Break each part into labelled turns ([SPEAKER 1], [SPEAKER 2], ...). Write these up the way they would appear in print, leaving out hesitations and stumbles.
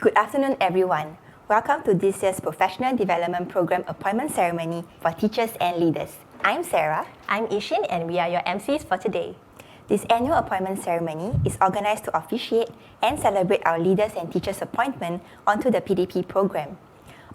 [SPEAKER 1] Good afternoon, everyone. Welcome to this year's Professional Development Program Appointment Ceremony for Teachers and Leaders. I'm Sarah.
[SPEAKER 2] I'm Ishin, and we are your MCs for today.
[SPEAKER 1] This annual appointment ceremony is organized to officiate and celebrate our leaders and teachers' appointment onto the PDP program.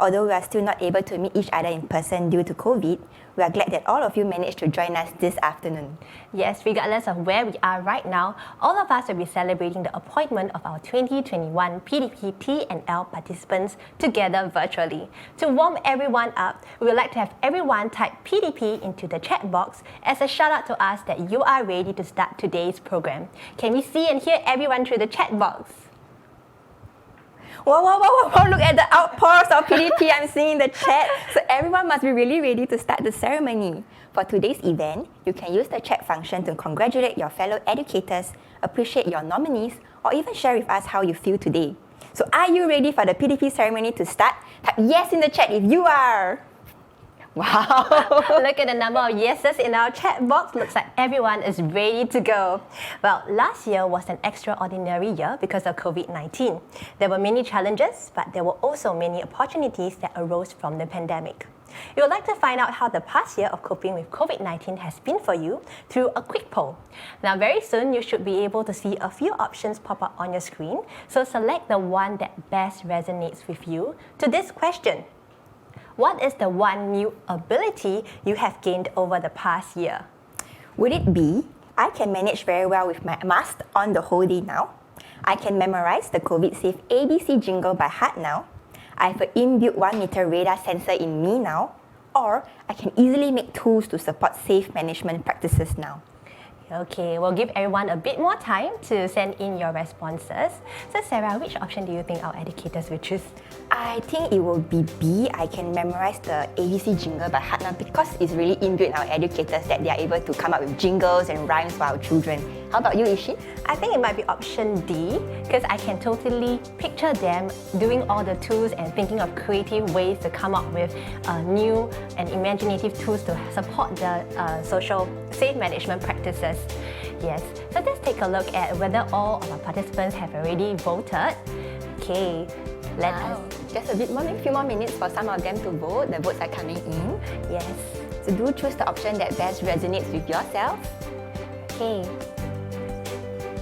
[SPEAKER 1] Although we are still not able to meet each other in person due to COVID, we are glad that all of you managed to join us this afternoon.
[SPEAKER 2] Yes, regardless of where we are right now, all of us will be celebrating the appointment of our 2021 PDP P&L participants together virtually. To warm everyone up, we would like to have everyone type PDP into the chat box as a shout out to us that you are ready to start today's program. Can we see and hear everyone through the chat box?
[SPEAKER 1] Wow, look at the outpours of PDP I'm seeing in the chat. So everyone must be really ready to start the ceremony. For today's event, you can use the chat function to congratulate your fellow educators, appreciate your nominees, or even share with us how you feel today. So are you ready for the PDP ceremony to start? Type yes in the chat if you are. Wow!
[SPEAKER 2] Look at the number of yeses in our chat box. Looks like everyone is ready to go. Well, last year was an extraordinary year because of COVID-19. There were many challenges, but there were also many opportunities that arose from the pandemic. We would like to find out how the past year of coping with COVID-19 has been for you through a quick poll. Now, very soon, you should be able to see a few options pop up on your screen. So select the one that best resonates with you to this question. What is the one new ability you have gained over the past year?
[SPEAKER 1] Would it be, I can manage very well with my mask on the whole day now? I can memorize the COVID-safe ABC jingle by heart now? I have an inbuilt 1 meter radar sensor in me now? Or I can easily make tools to support safe management practices now?
[SPEAKER 2] Okay, we'll give everyone a bit more time to send in your responses. So Sarah, which option do you think our educators will choose?
[SPEAKER 1] I think it will be B. I can memorize the ABC jingle by heart now because it's really inbuilt in our educators that they are able to come up with jingles and rhymes for our children. How about you, Ishi?
[SPEAKER 2] I think it might be option D because I can totally picture them doing all the tools and thinking of creative ways to come up with new and imaginative tools to support the social safe management practices. Yes, so let's take a look at whether all of our participants have already voted. Okay, let us...
[SPEAKER 1] Just a few more minutes for some of them to vote. The votes are coming in.
[SPEAKER 2] Yes.
[SPEAKER 1] So do choose the option that best resonates with yourself.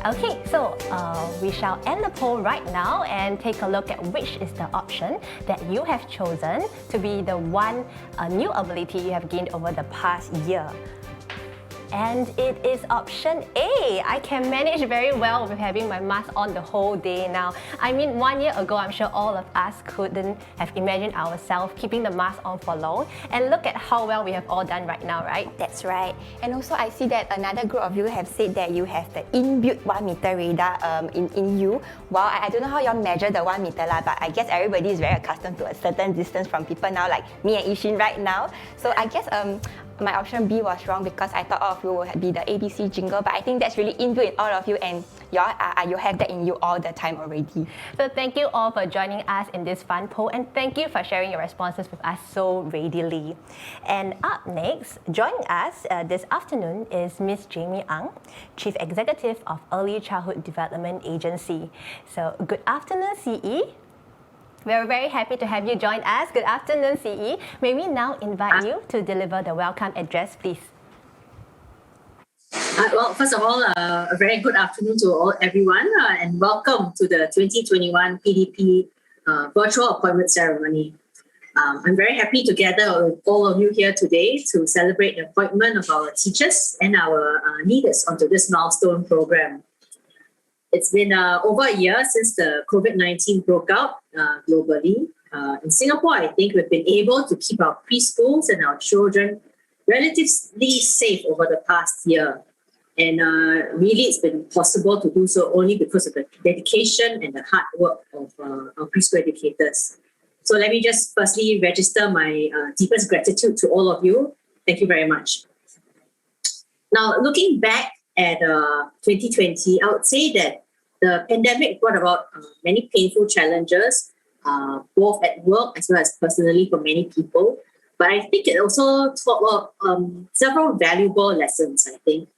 [SPEAKER 2] Okay, so we shall end the poll right now and take a look at which is the option that you have chosen to be the one new ability you have gained over the past year. And it is option A. I can manage very well with having my mask on the whole day now. I mean, 1 year ago, I'm sure all of us couldn't have imagined ourselves keeping the mask on for long. And look at how well we have all done right now, right?
[SPEAKER 1] That's right. And also, I see that another group of you have said that you have the inbuilt 1 meter radar in you. Well, I don't know how you all measure the 1 meter, but I guess everybody is very accustomed to a certain distance from people now, like me and Ishin right now. So I guess my option B was wrong because I thought all of you would be the ABC jingle, but I think that's really inbuilt in all of you and you have that in you all the time already.
[SPEAKER 2] So thank you all for joining us in this fun poll and thank you for sharing your responses with us so readily. And up next, joining us this afternoon is Miss Jamie Ang, Chief Executive of Early Childhood Development Agency. So good afternoon, CE. We're very happy to have you join us. Good afternoon, CE. May we now invite you to deliver the welcome address, please.
[SPEAKER 3] Well, first of all, a very good afternoon to everyone and welcome to the 2021 PDP virtual appointment ceremony. I'm very happy to gather with all of you here today to celebrate the appointment of our teachers and our leaders onto this milestone program. It's been over a year since the COVID-19 broke out globally. In Singapore, I think we've been able to keep our preschools and our children relatively safe over the past year. And really, it's been possible to do so only because of the dedication and the hard work of our preschool educators. So let me just firstly register my deepest gratitude to all of you. Thank you very much. Now, looking back at 2020, I would say that the pandemic brought about many painful challenges, both at work as well as personally for many people. But I think it also taught several valuable lessons, I think.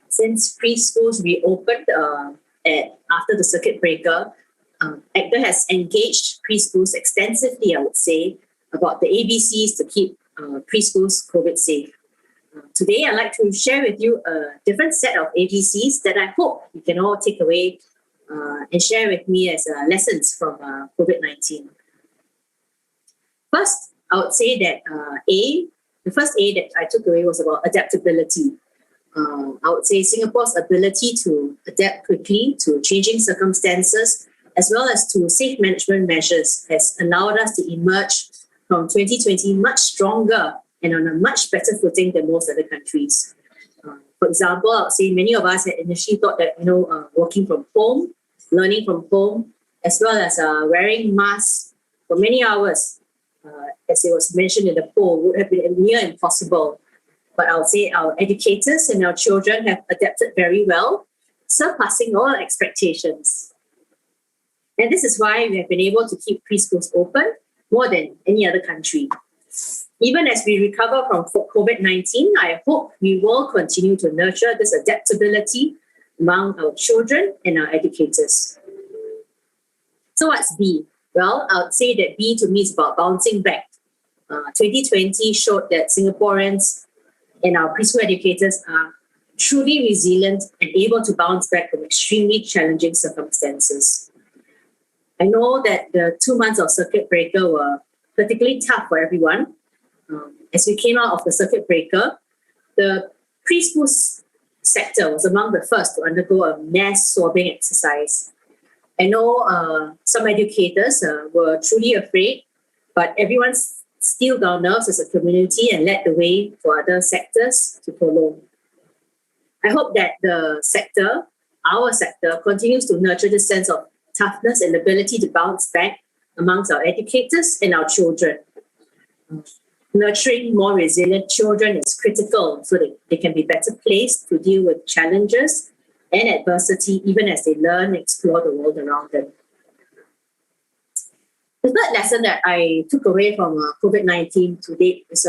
[SPEAKER 3] Since preschools reopened after the circuit breaker, ACTA has engaged preschools extensively, I would say, about the ABCs to keep preschools COVID safe. Today, I'd like to share with you a different set of ABCs that I hope you can all take away and share with me as lessons from COVID-19. First, I would say that the first A that I took away was about adaptability. I would say Singapore's ability to adapt quickly to changing circumstances as well as to safe management measures has allowed us to emerge from 2020 much stronger and on a much better footing than most other countries. For example, I would say many of us had initially thought that, working from home, learning from home, as well as wearing masks for many hours, as it was mentioned in the poll, would have been near impossible. But I'll say our educators and our children have adapted very well, surpassing all expectations. And this is why we have been able to keep preschools open more than any other country. Even as we recover from COVID-19, I hope we will continue to nurture this adaptability among our children and our educators. So what's B? Well, I would say that B to me is about bouncing back. 2020 showed that Singaporeans and our preschool educators are truly resilient and able to bounce back from extremely challenging circumstances. I know that the 2 months of circuit breaker were particularly tough for everyone. As we came out of the circuit breaker, the preschool sector was among the first to undergo a mass swabbing exercise. I know some educators were truly afraid, but everyone steeled our nerves as a community and led the way for other sectors to follow. I hope that the sector, our sector, continues to nurture this sense of toughness and ability to bounce back amongst our educators and our children. Nurturing more resilient children is critical so that they can be better placed to deal with challenges and adversity even as they learn and explore the world around them. The third lesson that I took away from COVID-19 to date is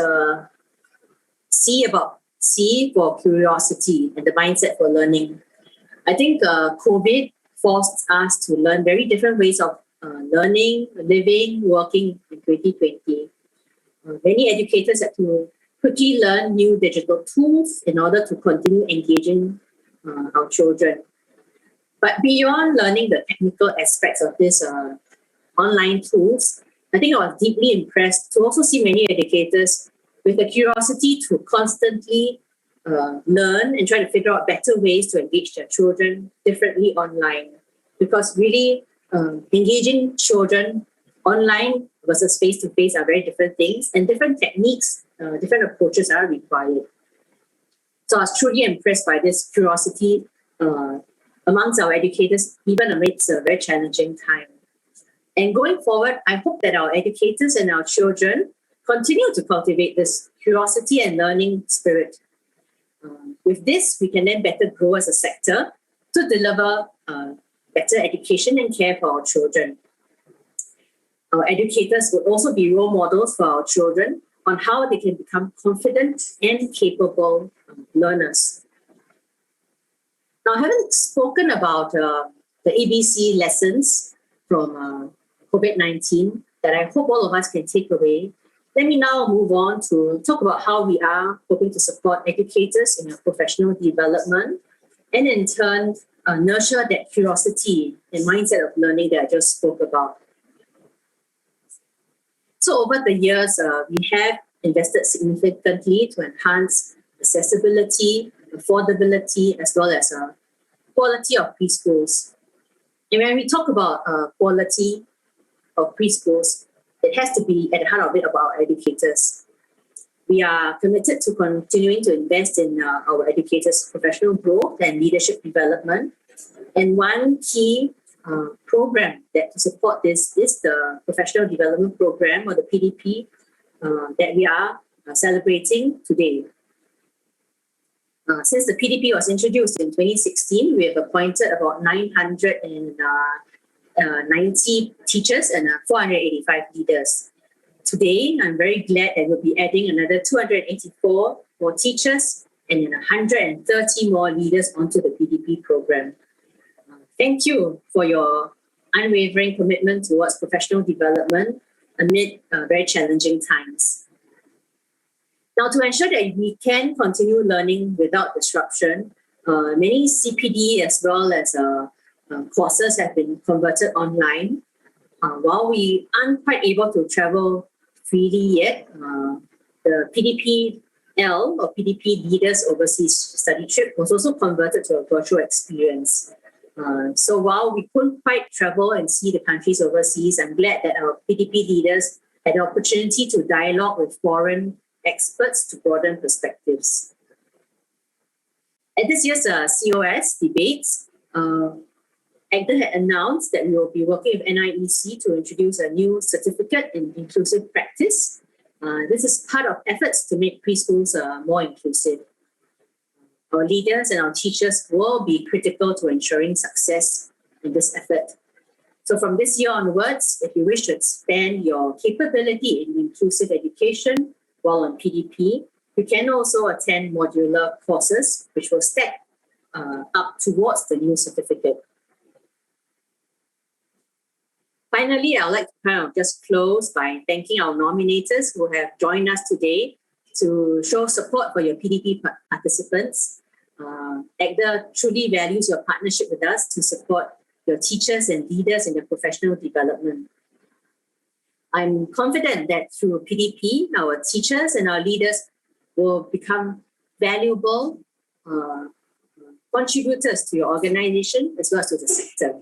[SPEAKER 3] C for curiosity and the mindset for learning. I think COVID forced us to learn very different ways of learning, living, working in 2020. Many educators had to quickly learn new digital tools in order to continue engaging our children. But beyond learning the technical aspects of these online tools, I think I was deeply impressed to also see many educators with the curiosity to constantly learn and try to figure out better ways to engage their children differently online. Because really, engaging children online versus face-to-face are very different things, and different techniques, different approaches are required. So I was truly impressed by this curiosity amongst our educators, even amidst a very challenging time. And going forward, I hope that our educators and our children continue to cultivate this curiosity and learning spirit. With this, we can then better grow as a sector to deliver better education and care for our children. Our educators will also be role models for our children on how they can become confident and capable learners. Now, having spoken about the ABC lessons from COVID-19 that I hope all of us can take away, let me now move on to talk about how we are hoping to support educators in their professional development and in turn nurture that curiosity and mindset of learning that I just spoke about. So over the years, we have invested significantly to enhance accessibility, affordability, as well as quality of preschools. And when we talk about quality of preschools, it has to be at the heart of it about our educators. We are committed to continuing to invest in our educators' professional growth and leadership development. And one key program that to support this is the Professional Development Program, or the PDP, that we are celebrating today. Since the PDP was introduced in 2016, we have appointed about 990 teachers and 485 leaders. Today, I'm very glad that we'll be adding another 284 more teachers and 130 more leaders onto the PDP program. Thank you for your unwavering commitment towards professional development amid very challenging times. Now, to ensure that we can continue learning without disruption, many CPD as well as courses have been converted online. While we aren't quite able to travel freely yet, the PDP-L or PDP Leaders Overseas Study Trip was also converted to a virtual experience. So while we couldn't quite travel and see the countries overseas, I'm glad that our PDP leaders had the opportunity to dialogue with foreign experts to broaden perspectives. At this year's COS debates, AGDA had announced that we will be working with NIEC to introduce a new certificate in inclusive practice. This is part of efforts to make preschools more inclusive. Our leaders and our teachers will be critical to ensuring success in this effort. So from this year onwards, if you wish to expand your capability in inclusive education while on PDP, you can also attend modular courses, which will stack up towards the new certificate. Finally, I'd like to kind of just close by thanking our nominators who have joined us today to show support for your PDP participants. AGDA truly values your partnership with us to support your teachers and leaders in their professional development. I'm confident that through PDP, our teachers and our leaders will become valuable contributors to your organization as well as to the sector.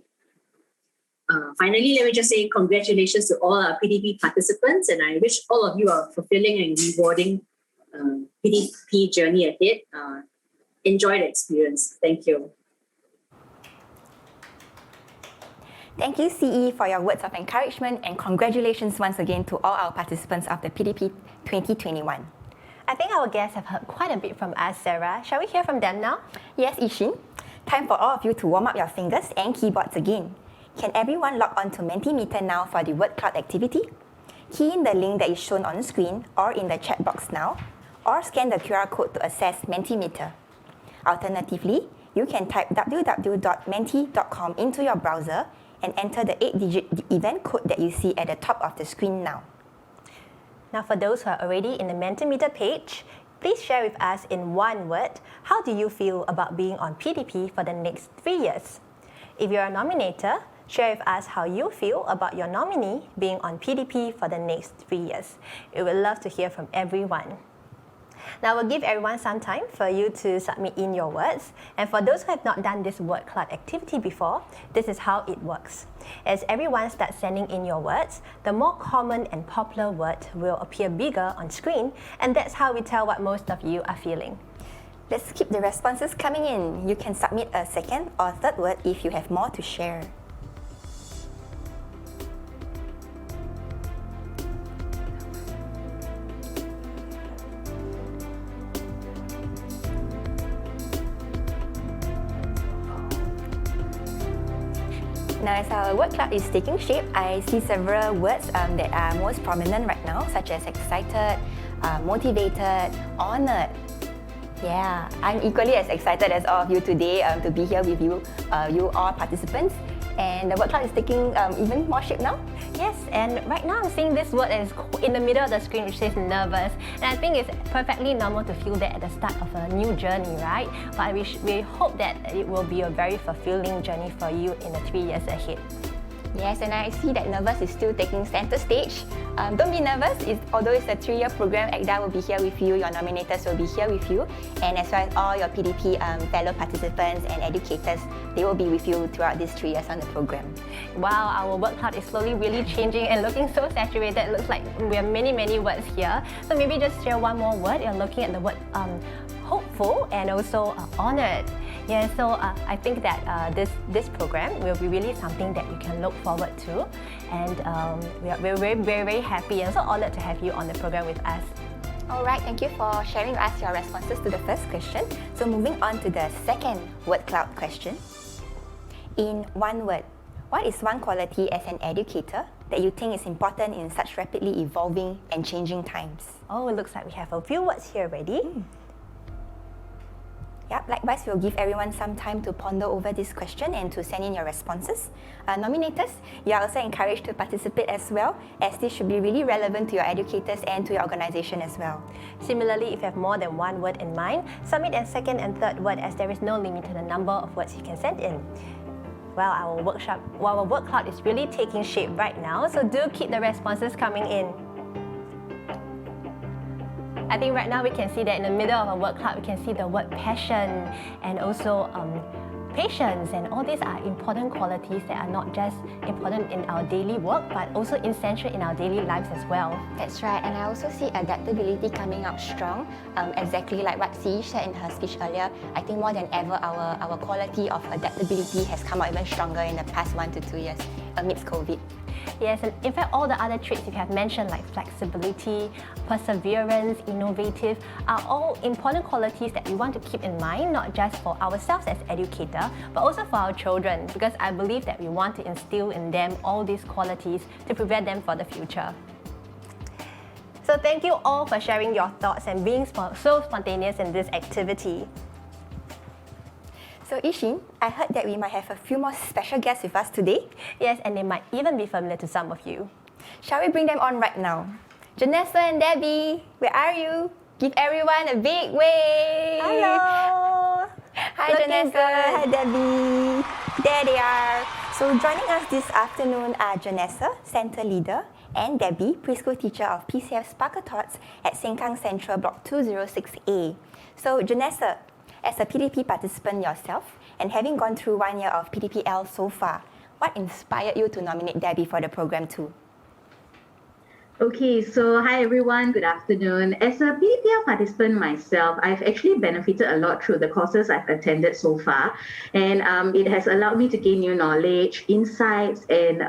[SPEAKER 3] Finally, let me just say congratulations to all our PDP participants, and I wish all of you a fulfilling and rewarding PDP journey ahead. Enjoy the experience. Thank you.
[SPEAKER 1] Thank you, CE, for your words of encouragement, and congratulations once again to all our participants of the PDP 2021.
[SPEAKER 2] I think our guests have heard quite a bit from us, Sarah. Shall we hear from them now?
[SPEAKER 1] Yes, Ishin. Time for all of you to warm up your fingers and keyboards again. Can everyone log on to Mentimeter now for the word cloud activity? Key in the link that is shown on screen or in the chat box now, or scan the QR code to access Mentimeter. Alternatively, you can type www.menti.com into your browser and enter the 8-digit event code that you see at the top of the screen now.
[SPEAKER 2] Now, for those who are already in the Mentimeter page, please share with us in one word, how do you feel about being on PDP for the next 3 years? If you're a nominator, share with us how you feel about your nominee being on PDP for the next 3 years. We would love to hear from everyone. Now, we'll give everyone some time for you to submit in your words. And for those who have not done this word cloud activity before, this is how it works. As everyone starts sending in your words, the more common and popular word will appear bigger on screen, and that's how we tell what most of you are feeling.
[SPEAKER 1] Let's keep the responses coming in. You can submit a second or third word if you have more to share. Now, as our word cloud is taking shape, I see several words that are most prominent right now, such as excited, motivated, honored. Yeah, I'm equally as excited as all of you today to be here with you, you all participants. And the word cloud is taking even more shape now.
[SPEAKER 2] Yes, and right now I'm seeing this word is in the middle of the screen, which says nervous. And I think it's perfectly normal to feel that at the start of a new journey, right? But we hope that it will be a very fulfilling journey for you in the 3 years ahead.
[SPEAKER 1] Yes, and I see that nervous is still taking center stage. Don't be nervous. Although it's a 3-year program, AGDA will be here with you, your nominators will be here with you, and as well as all your PDP fellow participants and educators, they will be with you throughout these 3 years on the program.
[SPEAKER 2] Wow, our word cloud is slowly really changing and looking so saturated. It looks like we have many words here. So maybe just share one more word. You're looking at the word hopeful and also honored. Yeah, so I think that this program will be really something that you can look forward to, and we're very happy and so honored to have you on the program with us.
[SPEAKER 1] All right, thank you for sharing with us your responses to the first question. So moving on to the second word cloud question. In one word, what is one quality as an educator that you think is important in such rapidly evolving and changing times?
[SPEAKER 2] Oh, it looks like we have a few words here already.
[SPEAKER 1] Yep, likewise, we'll give everyone some time to ponder over this question and to send in your responses. Nominators, you are also encouraged to participate as well, as this should be really relevant to your educators and to your organisation as well.
[SPEAKER 2] Similarly, if you have more than one word in mind, submit a second and third word, as there is no limit to the number of words you can send in. Well, our word cloud is really taking shape right now, so do keep the responses coming in. I think right now we can see that in the middle of a word cloud, we can see the word passion and also patience, and all these are important qualities that are not just important in our daily work, but also essential in our daily lives as well.
[SPEAKER 1] That's right, and I also see adaptability coming out strong, exactly like what Xi said in her speech earlier. I think more than ever, our quality of adaptability has come out even stronger in the past 1 to 2 years amidst COVID.
[SPEAKER 2] Yes, and in fact, all the other traits you have mentioned, like flexibility, perseverance, innovative, are all important qualities that we want to keep in mind, not just for ourselves as educator, but also for our children, because I believe that we want to instill in them all these qualities to prepare them for the future. So thank you all for sharing your thoughts and being so spontaneous in this activity.
[SPEAKER 1] So Ishin, I heard that we might have a few more special guests with us today.
[SPEAKER 2] Yes, and they might even be familiar to some of you.
[SPEAKER 1] Shall we bring them on right now? Janessa and Debbie, where are you? Give everyone a big wave!
[SPEAKER 2] Hello!
[SPEAKER 1] Hi Janessa, hi Debbie. There they are. So joining us this afternoon are Janessa, Centre Leader, and Debbie, Preschool Teacher of PCF Sparkle Tots at Sengkang Central Block 206A. So Janessa, as a PDP participant yourself, and having gone through 1 year of PDPL so far, what inspired you to nominate Debbie for the program too?
[SPEAKER 4] Okay, so hi everyone, good afternoon. As a PDPL participant myself, I've actually benefited a lot through the courses I've attended so far. And it has allowed me to gain new knowledge, insights, and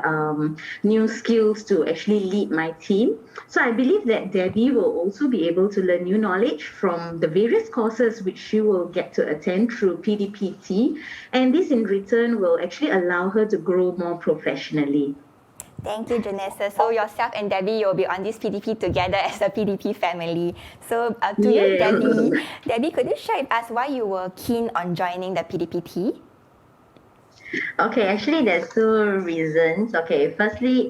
[SPEAKER 4] new skills to actually lead my team. So I believe that Debbie will also be able to learn new knowledge from the various courses which she will get to attend through PDPT. And this in return will actually allow her to grow more professionally.
[SPEAKER 1] Thank you, Janessa. So yourself and Debbie, you'll be on this PDP together as a PDP family. So to you, Debbie, could you share with us why you were keen on joining the PDPT?
[SPEAKER 4] Okay, actually there's two reasons. Okay, firstly,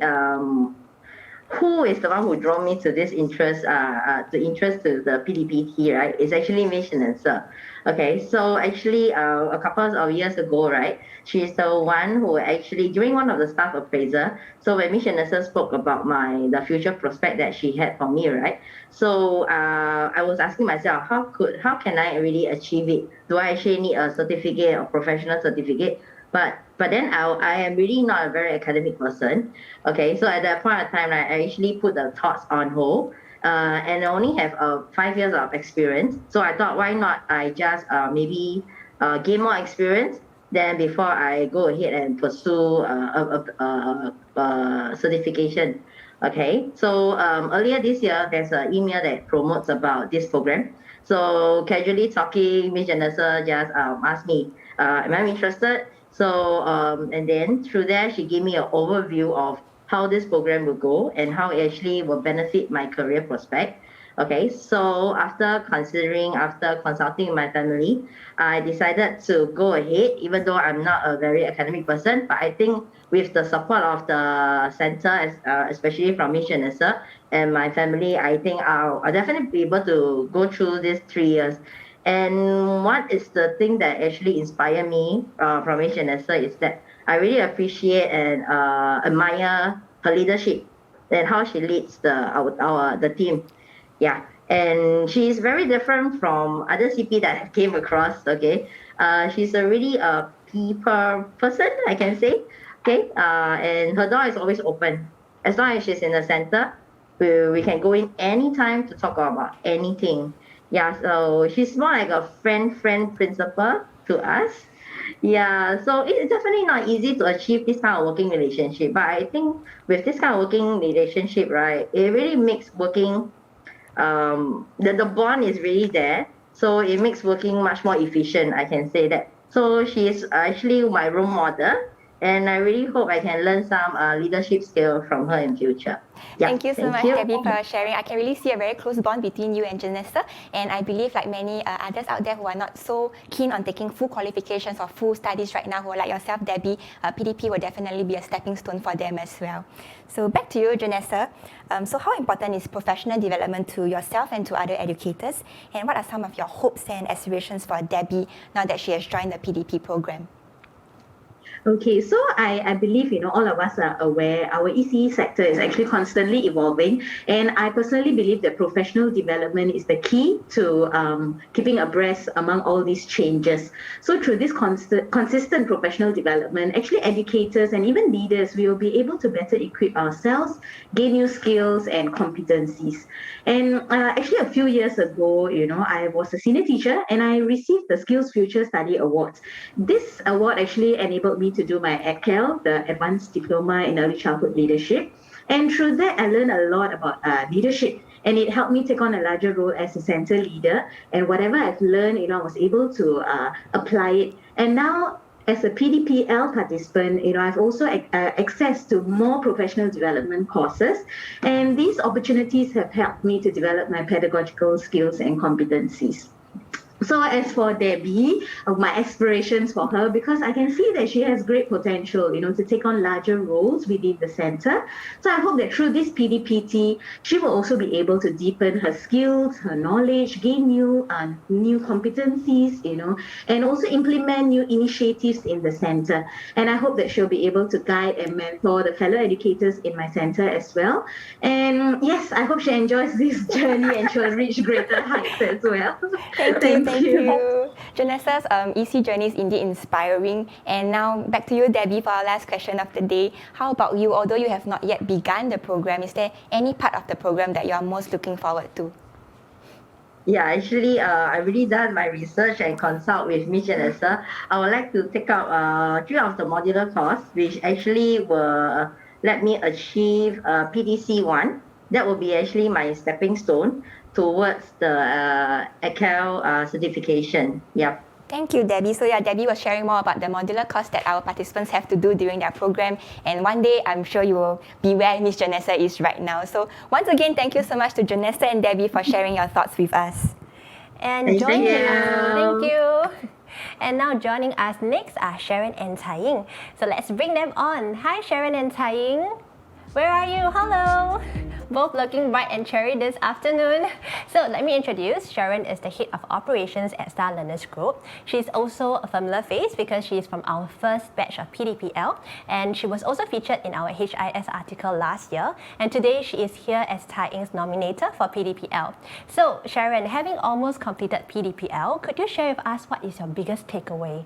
[SPEAKER 4] who is the one who drew me to this interest, to the PDPT, right? It's actually Miss Janessa. Okay, so actually a couple of years ago, right, she's the one who actually, during one of the staff appraiser, so when Miss Janessa spoke about the future prospect that she had for me, right, so I was asking myself, how can I really achieve it? Do I actually need a certificate or professional certificate? But then I am really not a very academic person. Okay, so at that point of time, right, I actually put the thoughts on hold. And I only have 5 years of experience. So I thought, why not I just maybe gain more experience then before I go ahead and pursue a certification. Okay, so earlier this year, there's an email that promotes about this program. So casually talking, Ms. Janessa just asked me, am I interested? So, and then through there, she gave me an overview of how this program will go and how it actually will benefit my career prospect. Okay, so after consulting with my family, I decided to go ahead, even though I'm not a very academic person, but I think with the support of the center, especially from Ms. Janessa and my family, I think I'll definitely be able to go through these 3 years. And what is the thing that actually inspired me from Ms. Janessa is that I really appreciate and admire her leadership and how she leads the team. Yeah, and she's very different from other CP that I came across. Okay, she's a really people person, I can say. Okay, and her door is always open. As long as she's in the center, we can go in anytime to talk about anything. Yeah, so she's more like a friend principal to us. Yeah, so it's definitely not easy to achieve this kind of working relationship. But I think with this kind of working relationship, right, it really makes working, the bond is really there. So it makes working much more efficient, I can say that. So she is actually my role model. And I really hope I can learn some leadership skill from her in future. Yeah,
[SPEAKER 1] Thank you so much, Debbie, for sharing. I can really see a very close bond between you and Janessa, and I believe like many others out there who are not so keen on taking full qualifications or full studies right now, who are like yourself, Debbie, PDP will definitely be a stepping stone for them as well. So back to you, Janessa. So how important is professional development to yourself and to other educators? And what are some of your hopes and aspirations for Debbie now that she has joined the PDP program?
[SPEAKER 3] Okay, so I believe, all of us are aware our ECE sector is actually constantly evolving. And I personally believe that professional development is the key to keeping abreast among all these changes. So through this consistent professional development, actually educators and even leaders will be able to better equip ourselves, gain new skills and competencies. And actually a few years ago, I was a senior teacher and I received the Skills Future Study Award. This award actually enabled me to do my ADCAL, the Advanced Diploma in Early Childhood Leadership. And through that, I learned a lot about leadership. And it helped me take on a larger role as a center leader. And whatever I've learned, I was able to apply it. And now, as a PDPL participant, I've also access to more professional development courses. And these opportunities have helped me to develop my pedagogical skills and competencies. So as for Debbie, my aspirations for her, because I can see that she has great potential, to take on larger roles within the center. So I hope that through this PDPT, she will also be able to deepen her skills, her knowledge, gain new competencies, and also implement new initiatives in the center. And I hope that she'll be able to guide and mentor the fellow educators in my center as well. And yes, I hope she enjoys this journey and she'll reach greater heights as well.
[SPEAKER 1] Thank you. Janessa's EC journey is indeed inspiring. And now back to you, Debbie, for our last question of the day. How about you? Although you have not yet begun the program, is there any part of the program that you are most looking forward to?
[SPEAKER 4] Yeah, actually, I really done my research and consult with Miss Janessa. I would like to take up 3 of the modular course, which actually will let me achieve PDC1. That will be actually my stepping stone towards the ACAL certification. Yeah.
[SPEAKER 1] Thank you, Debbie. So Debbie was sharing more about the modular course that our participants have to do during their program. And one day, I'm sure you will be where Miss Janessa is right now. So once again, thank you so much to Janessa and Debbie for sharing your thoughts with us.
[SPEAKER 2] And
[SPEAKER 3] Thank you.
[SPEAKER 2] Thank you. And now joining us next are Sharon and Tsai Ying. So let's bring them on. Hi, Sharon and Tsai Ying. Where are you? Hello. Both looking bright and cheery this afternoon. So let me introduce. Sharon is the head of operations at Star Learners Group. She's also a familiar face because she is from our first batch of PDPL, and she was also featured in our HIS article last year. And today she is here as Tsai Ying's nominator for PDPL. So Sharon, having almost completed PDPL, could you share with us what is your biggest takeaway?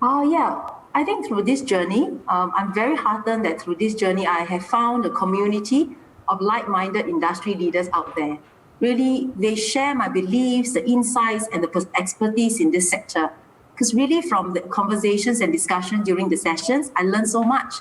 [SPEAKER 5] Yeah, I think through this journey, I'm very heartened that through this journey, I have found a community of like-minded industry leaders out there. Really, they share my beliefs, the insights, and the expertise in this sector. Because really, from the conversations and discussion during the sessions, I learned so much.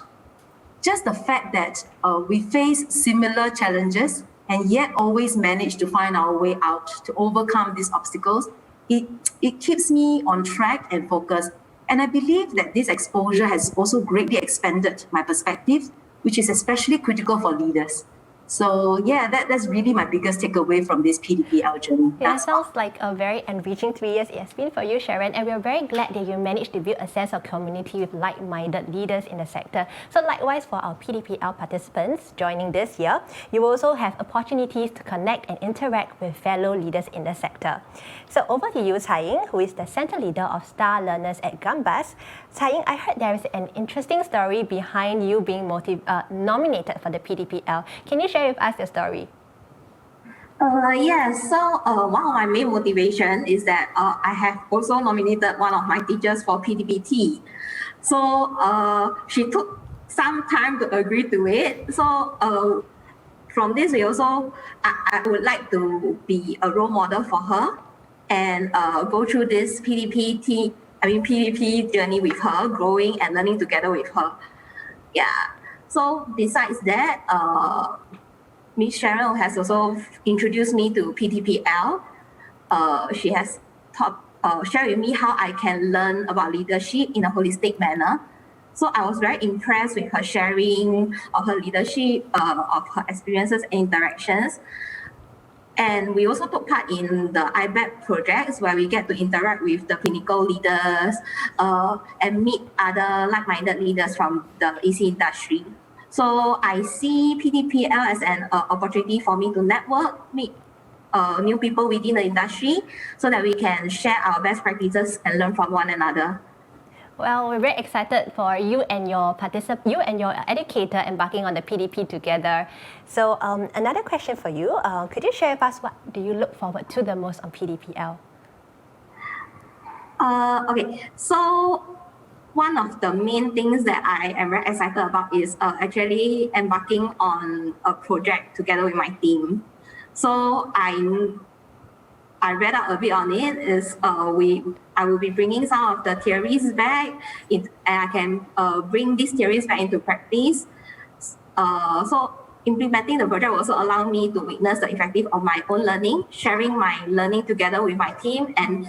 [SPEAKER 5] Just the fact that we face similar challenges and yet always manage to find our way out to overcome these obstacles, it keeps me on track and focused. And I believe that this exposure has also greatly expanded my perspective, which is especially critical for leaders. So yeah, that's really my biggest takeaway from this PDPL journey.
[SPEAKER 2] Yeah, sounds like a very enriching 3 years it has been for you, Sharon, and we're very glad that you managed to build a sense of community with like-minded leaders in the sector. So likewise for our PDPL participants joining this year, you will also have opportunities to connect and interact with fellow leaders in the sector. So over to you, Tsai Ying, who is the center leader of Star Learners at Gambas. Tsai Ying, I heard there is an interesting story behind you being nominated for the PDPL. Can you share with us your story?
[SPEAKER 6] So one of my main motivation is that I have also nominated one of my teachers for PDPT. So she took some time to agree to it. So from this, I would like to be a role model for her and go through this PDP journey with her, growing and learning together with her. Yeah. So besides that, Ms. Sharon has also introduced me to PDPL. She has taught share with me how I can learn about leadership in a holistic manner. So I was very impressed with her sharing of her leadership, of her experiences and interactions. And we also took part in the IBAP projects where we get to interact with the Pinnacle leaders and meet other like-minded leaders from the EC industry. So I see PDPL as an opportunity for me to network, meet new people within the industry so that we can share our best practices and learn from one another.
[SPEAKER 2] Well, we're very excited for you and your educator embarking on the PDP together. So another question for you, could you share with us what do you look forward to the most on PDPL?
[SPEAKER 6] Okay, so one of the main things that I am very excited about is actually embarking on a project together with my team. So I read up a bit on it. I will be bringing some of the theories back, and I can bring these theories back into practice. So implementing the project will also allow me to witness the effective of my own learning, sharing my learning together with my team, and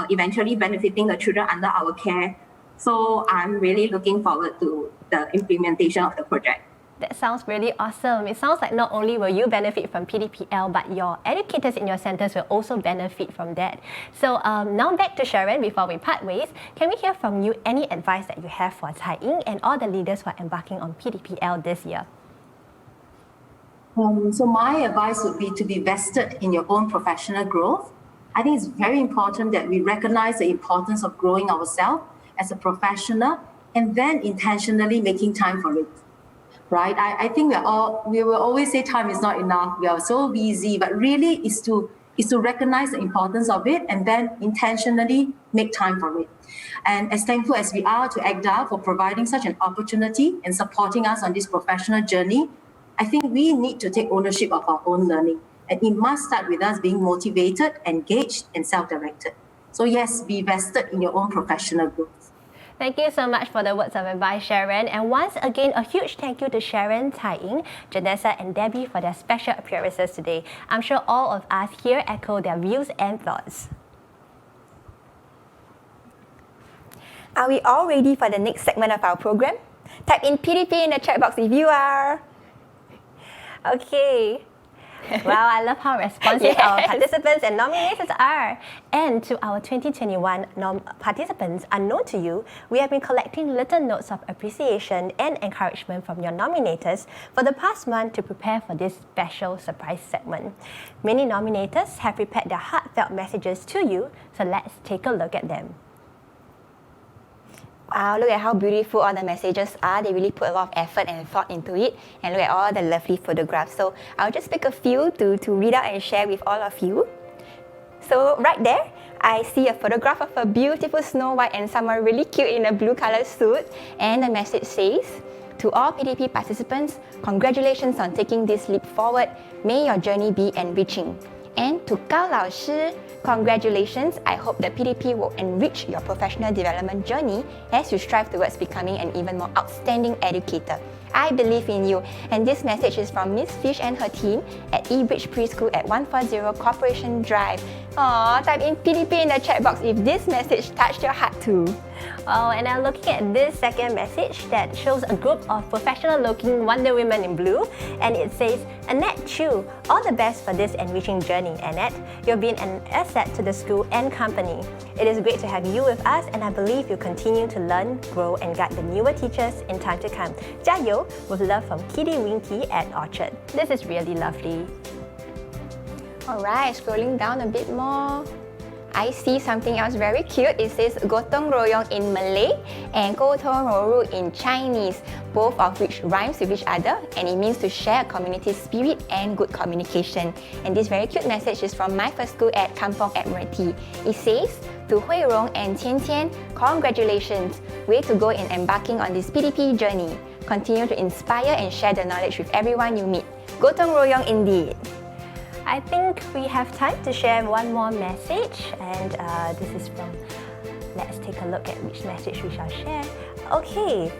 [SPEAKER 6] eventually benefiting the children under our care. So I'm really looking forward to the implementation of the project.
[SPEAKER 2] That sounds really awesome. It sounds like not only will you benefit from PDPL, but your educators in your centers will also benefit from that. So now back to Sharon before we part ways. Can we hear from you any advice that you have for Tsai Ying and all the leaders who are embarking on PDPL this year?
[SPEAKER 5] So my advice would be to be vested in your own professional growth. I think it's very important that we recognize the importance of growing ourselves as a professional and then intentionally making time for it. Right? I think we will always say time is not enough. We are so busy, but really is to recognize the importance of it and then intentionally make time for it. And as thankful as we are to AGDA for providing such an opportunity and supporting us on this professional journey, I think we need to take ownership of our own learning. And it must start with us being motivated, engaged, and self-directed. So yes, be vested in your own professional growth.
[SPEAKER 2] Thank you so much for the words of advice, Sharon. And once again, a huge thank you to Sharon, Tsai Ying, Janessa, and Debbie for their special appearances today. I'm sure all of us here echo their views and thoughts.
[SPEAKER 1] Are we all ready for the next segment of our program? Type in PDP in the chat box if you are.
[SPEAKER 2] Okay. Wow, I love how responsive our participants and nominators are. And to our 2021 participants unknown to you, we have been collecting little notes of appreciation and encouragement from your nominators for the past month to prepare for this special surprise segment. Many nominators have prepared their heartfelt messages to you, so let's take a look at them.
[SPEAKER 1] Wow, look at how beautiful all the messages are. They really put a lot of effort and thought into it. And look at all the lovely photographs. So I'll just pick a few to read out and share with all of you. So right there, I see a photograph of a beautiful Snow White and someone really cute in a blue color suit. And the message says, to all PDP participants, congratulations on taking this leap forward. May your journey be enriching. And to Gao Lao Shi, congratulations. I hope the PDP will enrich your professional development journey as you strive towards becoming an even more outstanding educator. I believe in you. And this message is from Miss Fish and her team at eBridge Preschool at 140 Corporation Drive. Aww, type in PDP in the chat box if this message touched your heart too.
[SPEAKER 2] Oh, and I'm looking at this second message that shows a group of professional-looking Wonder Women in blue, and it says, Annette Chu, all the best for this enriching journey, Annette. You've been an asset to the school and company. It is great to have you with us, and I believe you'll continue to learn, grow, and guide the newer teachers in time to come. Jiayo, with love from Kitty Winky at Orchard. This is really lovely.
[SPEAKER 1] Alright, scrolling down a bit more. I see something else very cute. It says Gotong Royong in Malay and Gotong Roru in Chinese, both of which rhymes with each other, and it means to share a community spirit and good communication. And this very cute message is from my first school at Kampong Admiralty. It says, to Hui Rong and Tian Tian, congratulations! Way to go in embarking on this PDP journey. Continue to inspire and share the knowledge with everyone you meet. Gotong Royong indeed.
[SPEAKER 2] I think we have time to share one more message, and this is from, let's take a look at which message we shall share. Okay,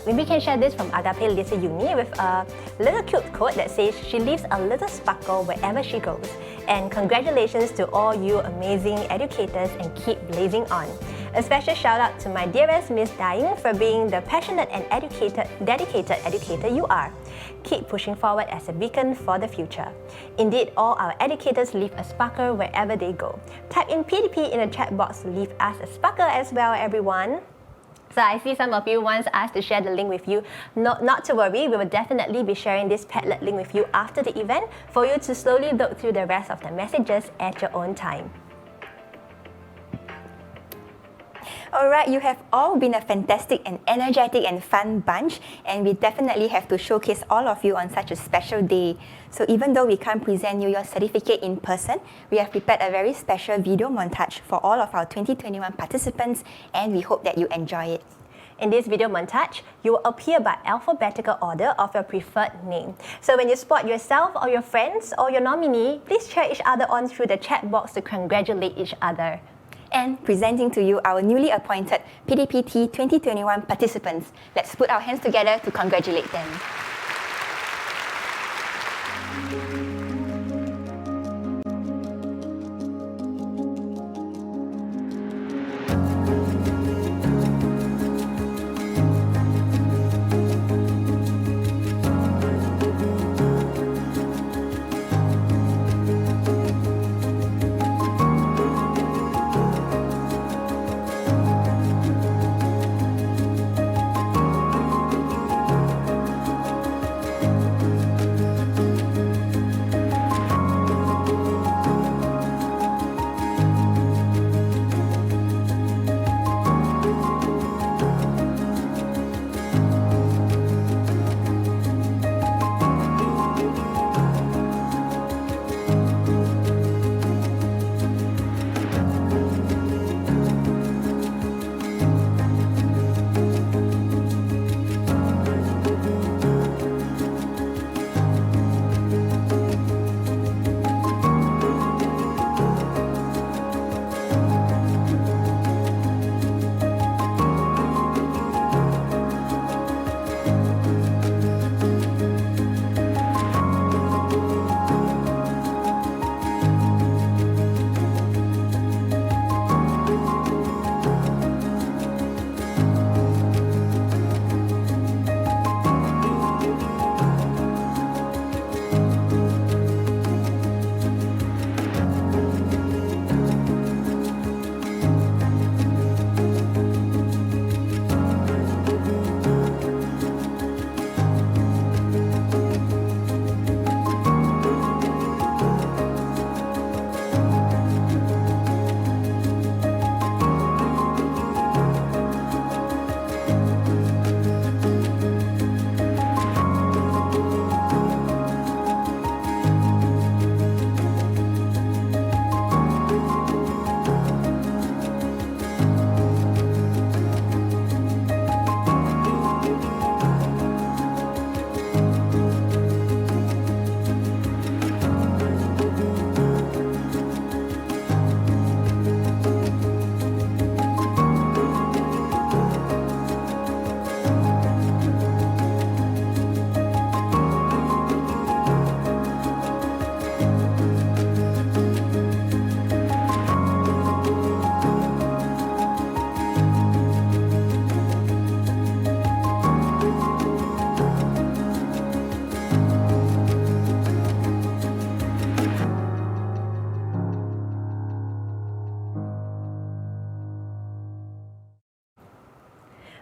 [SPEAKER 2] Maybe we can share this from Agape Lisa Uni with a little cute quote that says, "She leaves a little sparkle wherever she goes." And congratulations to all you amazing educators and keep blazing on. A special shout out to my dearest Miss Dying for being the passionate and dedicated educator you are. Keep pushing forward as a beacon for the future. Indeed, all our educators leave a sparkle wherever they go. Type in PDP in the chat box to leave us a sparkle as well, everyone. So I see some of you want us to share the link with you. Not to worry, we will definitely be sharing this Padlet link with you after the event for you to slowly look through the rest of the messages at your own time.
[SPEAKER 1] Alright, you have all been a fantastic and energetic and fun bunch, and we definitely have to showcase all of you on such a special day. So even though we can't present you your certificate in person, we have prepared a very special video montage for all of our 2021 participants, and we hope that you enjoy it.
[SPEAKER 2] In this video montage, you will appear by alphabetical order of your preferred name. So when you spot yourself or your friends or your nominee, please cheer each other on through the chat box to congratulate each other.
[SPEAKER 1] And presenting to you our newly appointed PDPT 2021 participants. Let's put our hands together to congratulate them.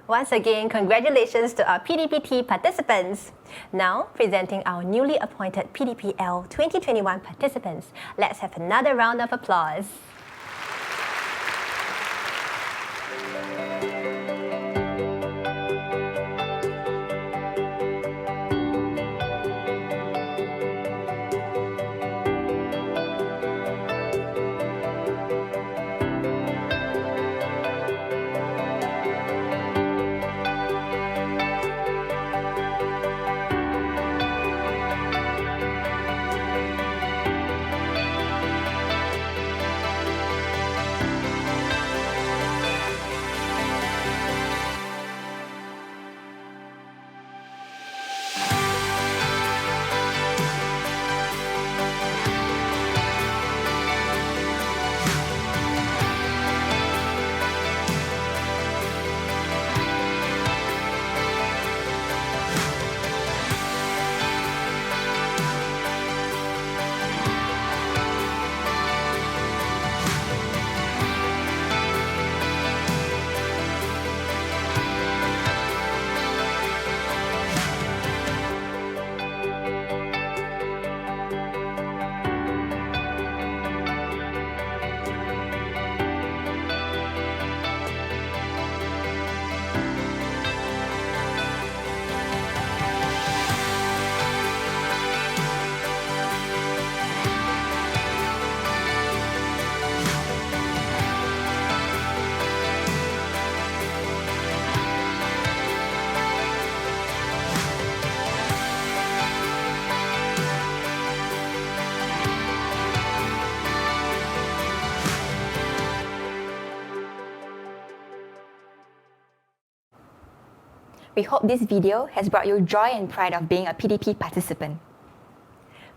[SPEAKER 2] Once again, congratulations to our PDPT participants. Now, presenting our newly appointed PDPL 2021 participants. Let's have another round of applause.
[SPEAKER 1] We hope this video has brought you joy and pride of being a PDP participant.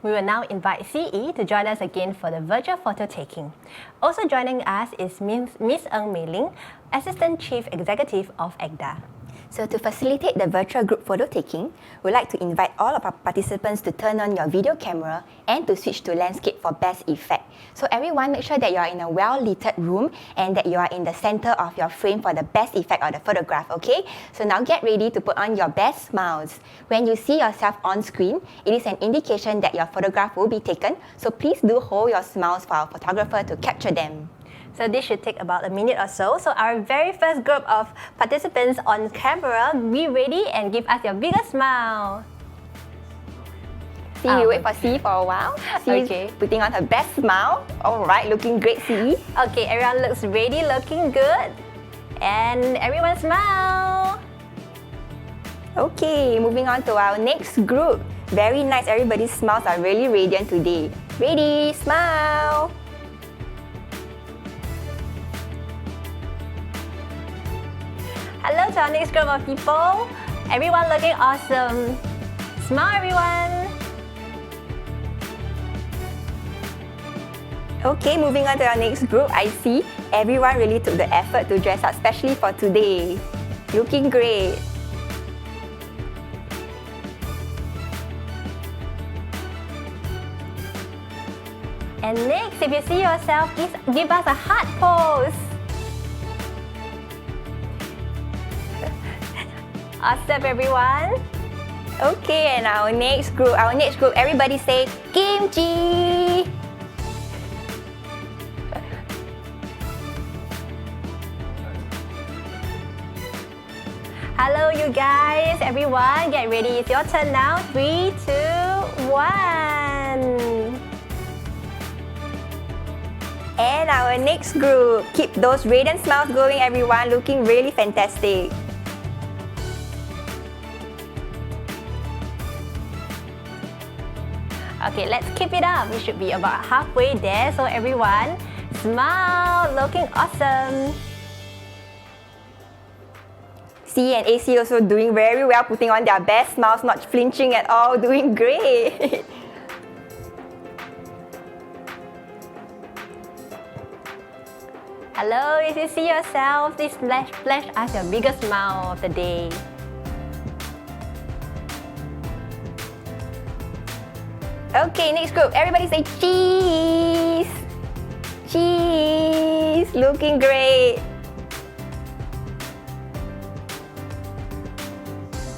[SPEAKER 2] We will now invite CE to join us again for the virtual photo taking. Also joining us is Ms. Ng Mei Ling, Assistant Chief Executive of EGDA.
[SPEAKER 1] So to facilitate the virtual group photo taking, we'd like to invite all of our participants to turn on your video camera and to switch to landscape for best effect. So everyone, make sure that you are in a well-lit room and that you are in the center of your frame for the best effect of the photograph, okay? So now get ready to put on your best smiles. When you see yourself on screen, it is an indication that your photograph will be taken, so please do hold your smiles for our photographer to capture them.
[SPEAKER 2] So this should take about a minute or so. So our very first group of participants on camera, be ready and give us your biggest smile.
[SPEAKER 1] See, we wait for C for a while. C
[SPEAKER 2] Okay.
[SPEAKER 1] is putting on her best smile. Alright, looking great, C.
[SPEAKER 2] Okay, everyone looks ready, looking good. And everyone smile.
[SPEAKER 1] Okay, moving on to our next group. Very nice, everybody's smiles are really radiant today. Ready, smile.
[SPEAKER 2] Hello to our next group of people. Everyone looking awesome. Smile, everyone.
[SPEAKER 1] Okay, moving on to our next group. I see everyone really took the effort to dress up, especially for today. Looking great.
[SPEAKER 2] And next, if you see yourself, give us a heart pose. Awesome, everyone.
[SPEAKER 1] Okay, and our next group, everybody say kimchi.
[SPEAKER 2] Hello, you guys. Everyone, get ready. It's your turn now. 3, 2, 1.
[SPEAKER 1] And our next group, keep those radiant smiles going, everyone. Looking really fantastic.
[SPEAKER 2] Okay, let's keep it up. We should be about halfway there. So everyone, smile, looking awesome.
[SPEAKER 1] C and AC also doing very well, putting on their best smiles, not flinching at all, doing great.
[SPEAKER 2] Hello, if you see yourself, please flash us your biggest smile of the day.
[SPEAKER 1] Okay, next group, everybody say cheese. Cheese, looking great.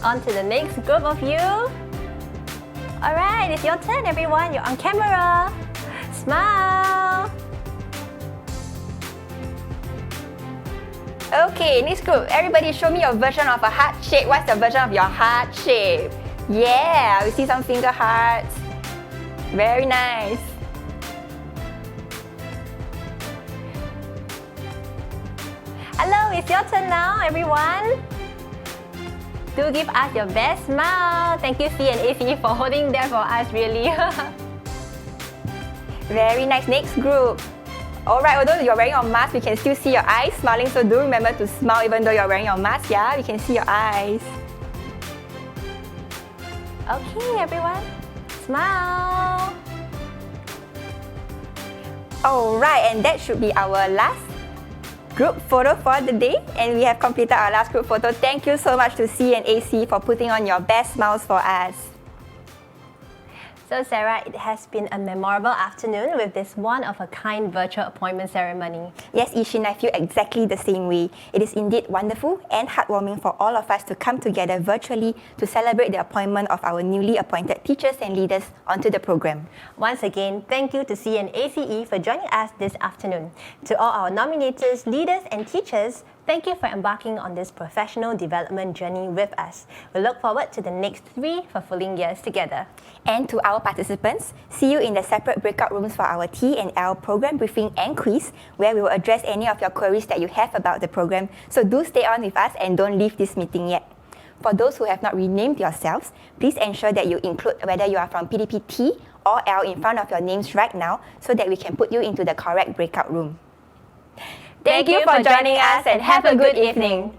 [SPEAKER 2] On to the next group of you. Alright, it's your turn, everyone. You're on camera. Smile.
[SPEAKER 1] Okay, next group, everybody show me your version of a heart shape. What's the version of your heart shape? Yeah, we see some finger hearts. Very nice.
[SPEAKER 2] Hello, it's your turn now, everyone. Do give us your best smile. Thank you, C and AC, for holding there for us, really.
[SPEAKER 1] Very nice. Next group. Alright, although you're wearing your mask, we can still see your eyes smiling. So do remember to smile even though you're wearing your mask, yeah? We can see your eyes.
[SPEAKER 2] Okay, everyone. Smile.
[SPEAKER 1] Alright, and that should be our last group photo for the day. And we have completed our last group photo. Thank you so much to C and AC for putting on your best smiles for us.
[SPEAKER 2] So Sarah, it has been a memorable afternoon with this one-of-a-kind virtual appointment ceremony.
[SPEAKER 1] Yes, Ishin, I feel exactly the same way. It is indeed wonderful and heartwarming for all of us to come together virtually to celebrate the appointment of our newly appointed teachers and leaders onto the program.
[SPEAKER 2] Once again, thank you to C and ACE for joining us this afternoon. To all our nominators, leaders and teachers, thank you for embarking on this professional development journey with us. We look forward to the next 3 fulfilling years together.
[SPEAKER 1] And to our participants, see you in the separate breakout rooms for our T&L program briefing and quiz, where we will address any of your queries that you have about the program. So do stay on with us and don't leave this meeting yet. For those who have not renamed yourselves, please ensure that you include whether you are from PDP T or L in front of your names right now so that we can put you into the correct breakout room.
[SPEAKER 2] Thank you for joining us and have a good evening.